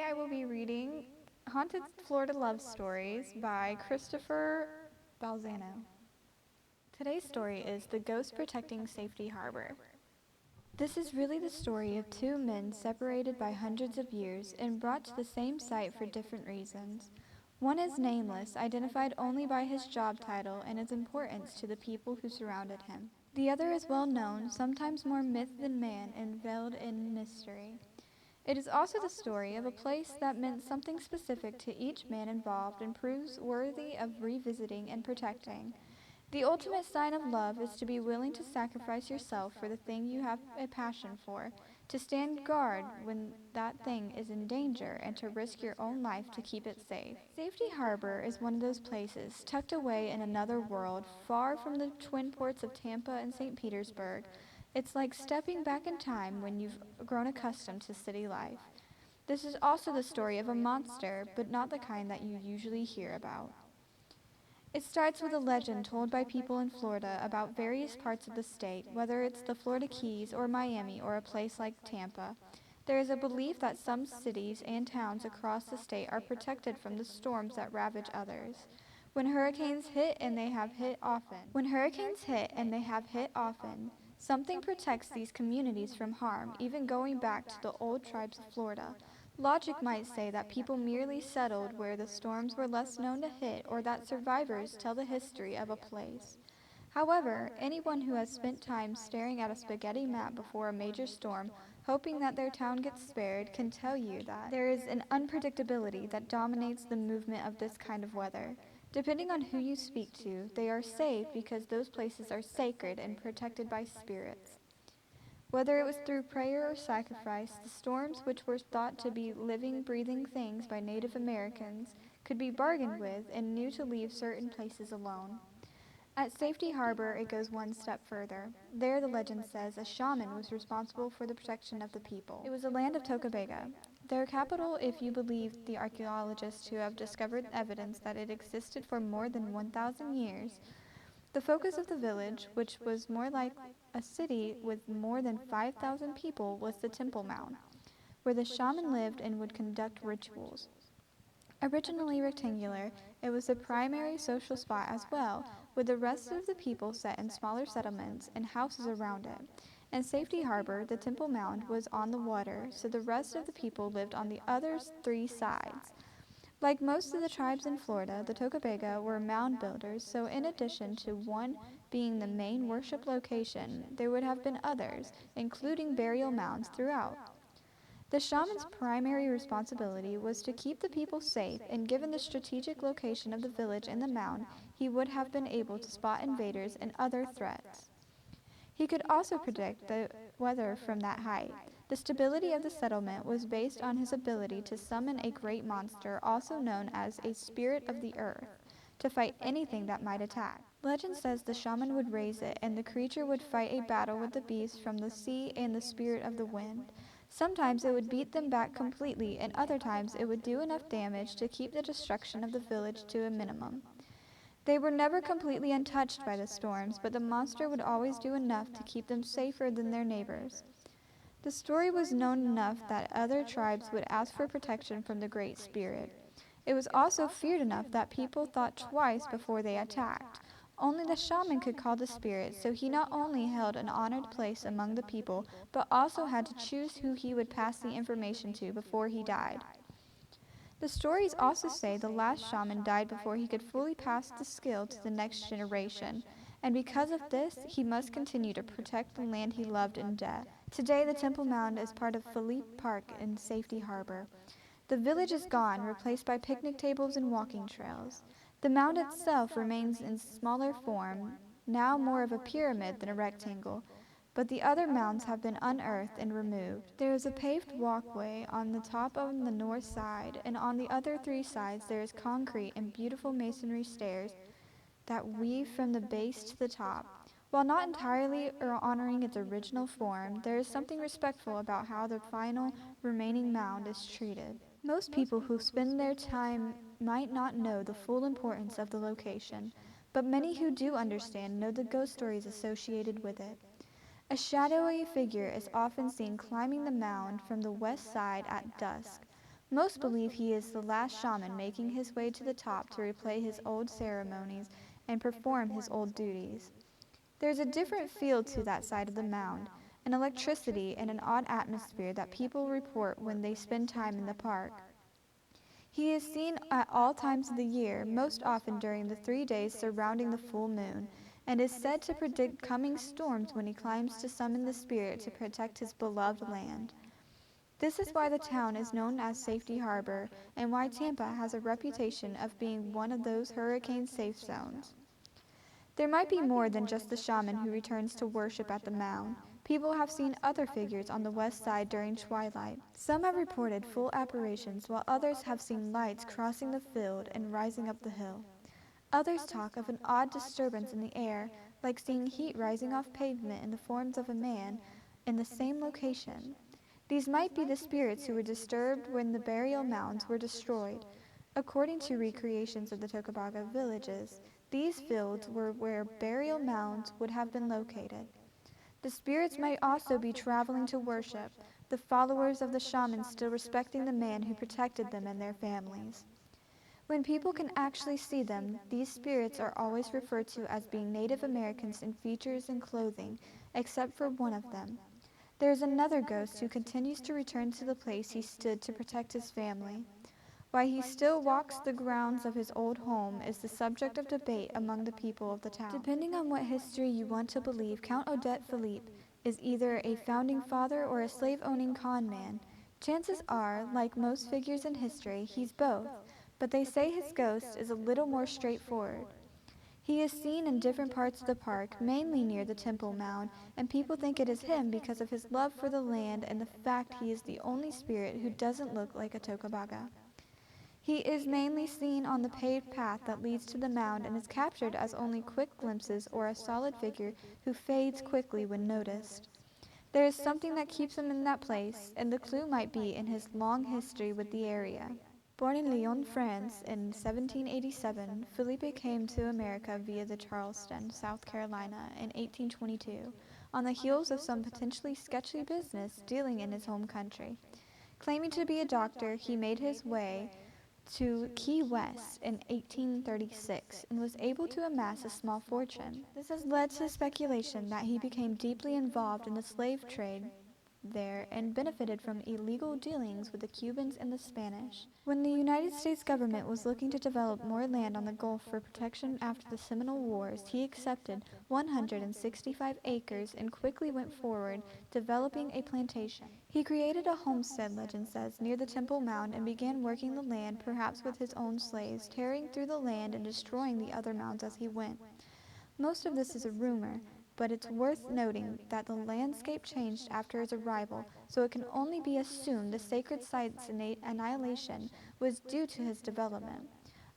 I will be reading Haunted Florida Love Stories by Christopher Balzano. Today's story is The Ghost Protecting Safety Harbor. This is really the story of two men separated by hundreds of years and brought to the same site for different reasons. One is nameless, identified only by his job title and its importance to the people who surrounded him. The other is well known, sometimes more myth than man, and veiled in mystery. It is also the story of a place that meant something specific to each man involved and proves worthy of revisiting and protecting. The ultimate sign of love is to be willing to sacrifice yourself for the thing you have a passion for, to stand guard when that thing is in danger, and to risk your own life to keep it safe. Safety Harbor is one of those places, tucked away in another world, far from the twin ports of Tampa and St. Petersburg. It's like stepping back in time when you've grown accustomed to city life. This is also the story of a monster, but not the kind that you usually hear about. It starts with a legend told by people in Florida about various parts of the state, whether it's the Florida Keys or Miami or a place like Tampa. There is a belief that some cities and towns across the state are protected from the storms that ravage others. When hurricanes hit and they have hit often, something protects these communities from harm, even going back to the old tribes of Florida. Logic might say that people merely settled where the storms were less known to hit, or that survivors tell the history of a place. However, anyone who has spent time staring at a spaghetti map before a major storm, hoping that their town gets spared, can tell you that there is an unpredictability that dominates the movement of this kind of weather. Depending on who you speak to, they are safe because those places are sacred and protected by spirits. Whether it was through prayer or sacrifice, the storms, which were thought to be living, breathing things by Native Americans, could be bargained with and knew to leave certain places alone. At Safety Harbor, it goes one step further. There, the legend says, a shaman was responsible for the protection of the people. It was the land of Tocabega, their capital if you believe the archaeologists who have discovered evidence that it existed for more than 1,000 years. The focus of the village, which was more like a city with more than 5,000 people, was the Temple Mound, where the shaman lived and would conduct rituals. Originally rectangular, it was the primary social spot as well, with the rest of the people set in smaller settlements and houses around it. In Safety Harbor, the Temple Mound was on the water, so the rest of the people lived on the other three sides. Like most of the tribes in Florida, the Tocabega were mound builders, so in addition to one being the main worship location, there would have been others, including burial mounds throughout. The shaman's primary responsibility was to keep the people safe, and given the strategic location of the village and the mound, he would have been able to spot invaders and other threats. He could also predict the weather from that height. The stability of the settlement was based on his ability to summon a great monster, also known as a spirit of the earth, to fight anything that might attack. Legend says the shaman would raise it, and the creature would fight a battle with the beasts from the sea and the spirit of the wind. Sometimes it would beat them back completely, and other times it would do enough damage to keep the destruction of the village to a minimum. They were never completely untouched by the storms, but the monster would always do enough to keep them safer than their neighbors. The story was known enough that other tribes would ask for protection from the Great Spirit. It was also feared enough that people thought twice before they attacked. Only the shaman could call the spirit, so he not only held an honored place among the people, but also had to choose who he would pass the information to before he died. The stories also say the last shaman died before he could fully pass the skill to the next generation, and because of this, he must continue to protect the land he loved in death. Today, the Temple Mound is part of Philippe Park in Safety Harbor. The village is gone, replaced by picnic tables and walking trails. The mound itself remains in smaller form, now more of a pyramid than a rectangle, but the other mounds have been unearthed and removed. There is a paved walkway on the top on the north side, and on the other three sides there is concrete and beautiful masonry stairs that weave from the base to the top. While not entirely honoring its original form, there is something respectful about how the final remaining mound is treated. Most people who spend their time might not know the full importance of the location, but many who do understand know the ghost stories associated with it. A shadowy figure is often seen climbing the mound from the west side at dusk. Most believe he is the last shaman making his way to the top to replay his old ceremonies and perform his old duties. There's a different feel to that side of the mound, an electricity and an odd atmosphere that people report when they spend time in the park. He is seen at all times of the year, most often during the 3 days surrounding the full moon, and is said to predict coming storms when he climbs to summon the spirit to protect his beloved land. This is why the town is known as Safety Harbor, and why Tampa has a reputation of being one of those hurricane safe zones. There might be more than just the shaman who returns to worship at the mound. People have seen other figures on the west side during twilight. Some have reported full apparitions, while others have seen lights crossing the field and rising up the hill. Others talk of an odd disturbance in the air, like seeing heat rising off pavement in the forms of a man in the same location. These might be the spirits who were disturbed when the burial mounds were destroyed. According to recreations of the Tocobaga villages, these fields were where burial mounds would have been located. The spirits might also be traveling to worship, the followers of the shaman still respecting the man who protected them and their families. When people can actually see them, these spirits are always referred to as being Native Americans in features and clothing, except for one of them. There is another ghost who continues to return to the place he stood to protect his family. Why he still walks the grounds of his old home is the subject of debate among the people of the town. Depending on what history you want to believe, Count Odette Philippe is either a founding father or a slave-owning con man. Chances are, like most figures in history, he's both, but they say his ghost is a little more straightforward. He is seen in different parts of the park, mainly near the Temple Mound, and people think it is him because of his love for the land and the fact he is the only spirit who doesn't look like a Tocobaga. He is mainly seen on the paved path that leads to the mound and is captured as only quick glimpses or a solid figure who fades quickly when noticed. There is something that keeps him in that place, and the clue might be in his long history with the area. Born in Lyon, France in 1787, Philippe came to America via the Charleston, South Carolina in 1822, on the heels of some potentially sketchy business dealing in his home country. Claiming to be a doctor, he made his way to Key West in 1836 and was able to amass a small fortune. This has led to speculation that he became deeply involved in the slave trade there and benefited from illegal dealings with the Cubans and the Spanish. When the United States government was looking to develop more land on the Gulf for protection after the Seminole Wars, he accepted 165 acres and quickly went forward, developing a plantation. He created a homestead, legend says, near the Temple Mound and began working the land, perhaps with his own slaves, tearing through the land and destroying the other mounds as he went. Most of this is a rumor, but it's worth noting that the landscape changed after his arrival, so it can only be assumed the sacred site's annihilation was due to his development.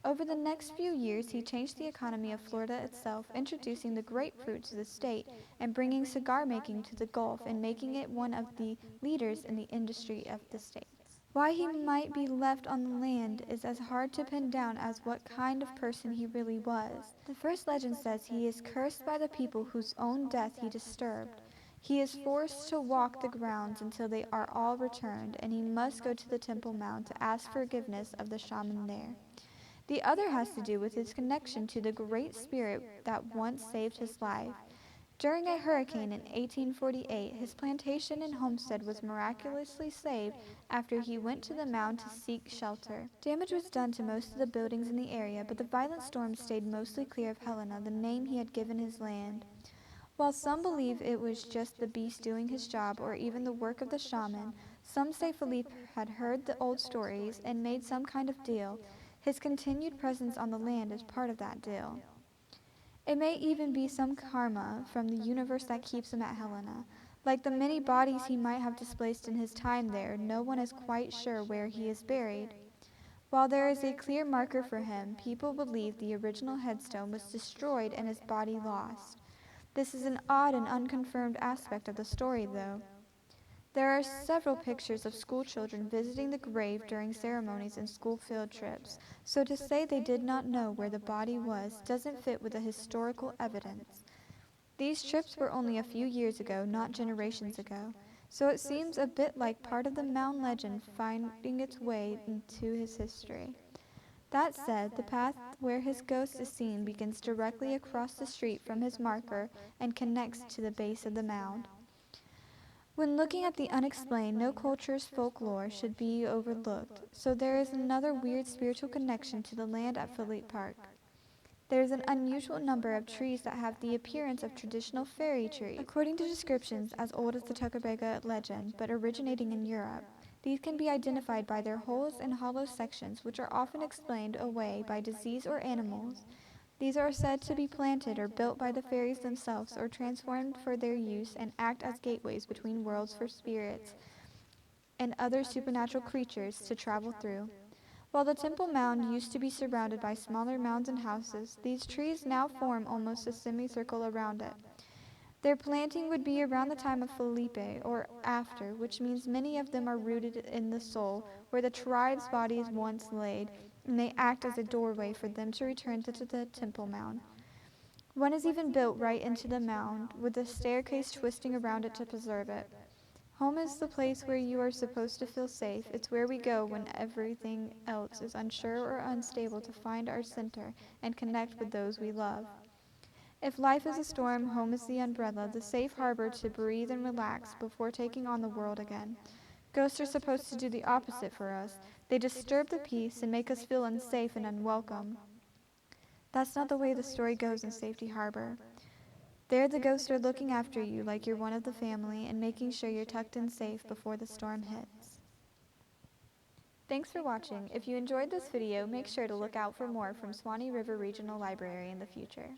Over the next few years, he changed the economy of Florida itself, introducing the grapefruit to the state and bringing cigar making to the Gulf and making it one of the leaders in the industry of the state. Why he might be left on the land is as hard to pin down as what kind of person he really was. The first legend says he is cursed by the people whose own death he disturbed. He is forced to walk the grounds until they are all returned, and he must go to the Temple Mount to ask forgiveness of the shaman there. The other has to do with his connection to the Great Spirit that once saved his life. During a hurricane in 1848, his plantation and homestead was miraculously saved after he went to the mound to seek shelter. Damage was done to most of the buildings in the area, but the violent storm stayed mostly clear of Helena, the name he had given his land. While some believe it was just the beast doing his job or even the work of the shaman, some say Philippe had heard the old stories and made some kind of deal. His continued presence on the land is part of that deal. It may even be some karma from the universe that keeps him at Helena. Like the many bodies he might have displaced in his time there, no one is quite sure where he is buried. While there is a clear marker for him, people believe the original headstone was destroyed and his body lost. This is an odd and unconfirmed aspect of the story, though. There are several pictures of schoolchildren visiting the grave during ceremonies and school field trips, so to say they did not know where the body was doesn't fit with the historical evidence. These trips were only a few years ago, not generations ago, so it seems a bit like part of the mound legend finding its way into his history. That said, the path where his ghost is seen begins directly across the street from his marker and connects to the base of the mound. When looking at the unexplained, no culture's folklore should be overlooked, so there is another weird spiritual connection to the land at Philippe Park. There is an unusual number of trees that have the appearance of traditional fairy trees. According to descriptions as old as the Tuckerbega legend, but originating in Europe, these can be identified by their holes and hollow sections, which are often explained away by disease or animals. These are said to be planted or built by the fairies themselves or transformed for their use and act as gateways between worlds for spirits and other supernatural creatures to travel through. While the Temple Mound used to be surrounded by smaller mounds and houses, these trees now form almost a semicircle around it. Their planting would be around the time of Felipe, or after, which means many of them are rooted in the soul, where the tribe's bodies once laid, and they act as a doorway for them to return to the Temple Mound. One is even built right into the mound, with a staircase twisting around it to preserve it. Home is the place where you are supposed to feel safe. It's where we go when everything else is unsure or unstable to find our center and connect with those we love. If life is a storm, home is the umbrella, the safe harbor to breathe and relax before taking on the world again. Ghosts are supposed to do the opposite for us. They disturb the peace and make us feel unsafe and unwelcome. That's not the way the story goes in Safety Harbor. There the ghosts are looking after you like you're one of the family and making sure you're tucked in safe before the storm hits. Thanks for watching. If you enjoyed this video, make sure to look out for more from Swanee River Regional Library in the future.